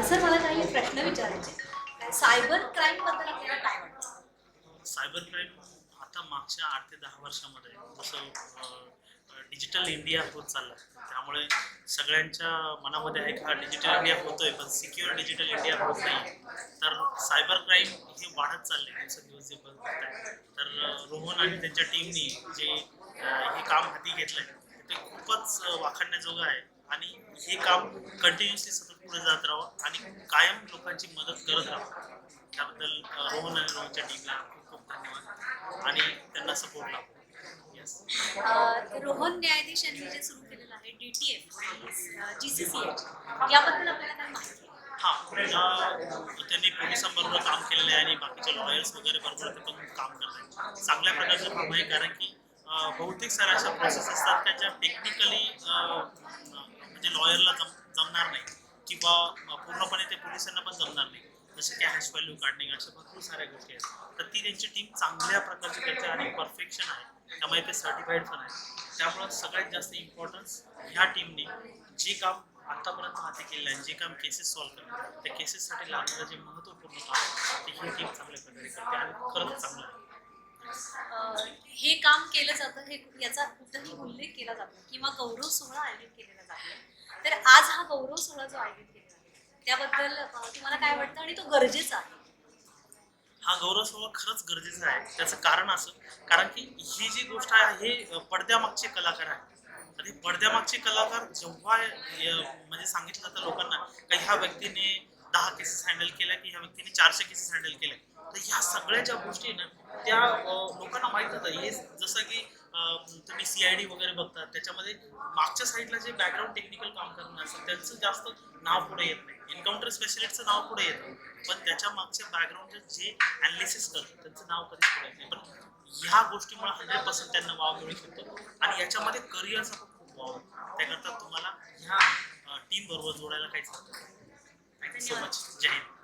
Sir मला काही प्रश्न विचारायचे. सायबर क्राईम बद्दल आपल्याला काय वाटतं? सायबर क्राईम आता मागच्या 8 ते 10 वर्षामध्ये जसं डिजिटल इंडिया होत चालला, त्यामुळे सगळ्यांच्या मनामध्ये आहे की हा डिजिटल इंडिया होतोय, पण सिक्युअर डिजिटल इंडिया होत नाही. तर सायबर क्राईम हे वाढत चालले दिवसेंदिवस जे बघताय. तर रोहन आणि त्यांच्या टीमनी जे हे काम हाती घेतलंय ते खूपच वाखाणण्याजोगं आहे. आणि हे काम कंटिन्युअसली सतत पुढे जात राहावं आणि कायम लोकांची मदत करत राहावं. त्याबद्दल रोहन आणि रोहनच्या टीमला खूप खूप धन्यवाद आणि त्यांना सपोर्ट लाभो. येस. रोहन न्यायाधीश यांनी जे सुरू केलेलं आहे DTF आणि GCCH याबद्दल आपल्याला काय माहिती आहे? त्यांनी पोलिसांबरोबर काम केलेलं आहे आणि बाकीच्या लॉयर्स वगैरे बरोबर ते पण काम करत आहेत. चांगल्या प्रकारचं काम आहे, कारण की बहुतेक साऱ्या अशा प्रोसेस असतात त्या ज्या टेक्निकली म्हणजे लॉयरला जमणार नाही किंवा पूर्णपणे ते पोलिसांना पण जमणार नाही. जसे की हॅश व्हॅल्यू काढणे, अशा भरपूर साऱ्या गोष्टी आहेत. तर ती त्यांची टीम चांगल्या प्रकारची करते आणि परफेक्शन आहे, त्यामुळे ते सर्टिफाईड पण आहे. त्यामुळं सगळ्यात जास्त इम्पॉर्टन्स ह्या टीमने जे काम आतापर्यंत हाती केलं आहे, जे काम केसेस सॉल्व्ह करतात, त्या केसेससाठी लागणारं जे महत्त्वपूर्ण काम आहे ते ही टीम चांगल्या प्रकारे करते आणि खरंच चांगलं आहे. हे काम केलं जातं, हे याचा कुठेही उल्लेख केला जातो किंवा गौरव सोहळा आयोजित केलेला जातो. तर आज हा गौरव सोहळा जो आयोजित केलेला आहे त्याबद्दल तुम्हाला काय वाटतं आणि तो गरजेचा आहे? हा गौरव सोहळा खरंच गरजेचा आहे. त्याचं कारण असं, कारण की ही जी गोष्ट आहे हे पडद्यामागचे कलाकार आहे. आणि पडद्यामागचे कलाकार जेव्हा म्हणजे सांगितलं जातं लोकांना का ह्या व्यक्तीने 10 केसेस हँडल केल्या की ह्या व्यक्तीने 400 केसेस हँडल केल्या, तर ह्या सगळ्या ज्या गोष्टी ना त्या लोकांना माहीत होतं. हे जसं की तुम्ही CID वगैरे बघता, त्याच्यामध्ये मागच्या साईडला जे बॅकग्राऊंड टेक्निकल काम करणं असतं त्यांचं जास्त नाव पुढे येत नाही. एन्काउंटर स्पेशलिस्टचं नाव पुढे येतं, पण त्याच्या मागच्या बॅकग्राऊंडचे जे ॲनालिसिस करतात त्यांचं नाव कधीच पुढे येत नाही. पण ह्या गोष्टीमुळे 100% त्यांना वाव मिळू शकतो आणि याच्यामध्ये करिअरचा पण खूप वाव आहे. त्याकरता तुम्हाला ह्या टीम बरोबर जोडायला काहीच हरकत नाही. थँक्यू सो धन्यवाद. मच. जय हिंद.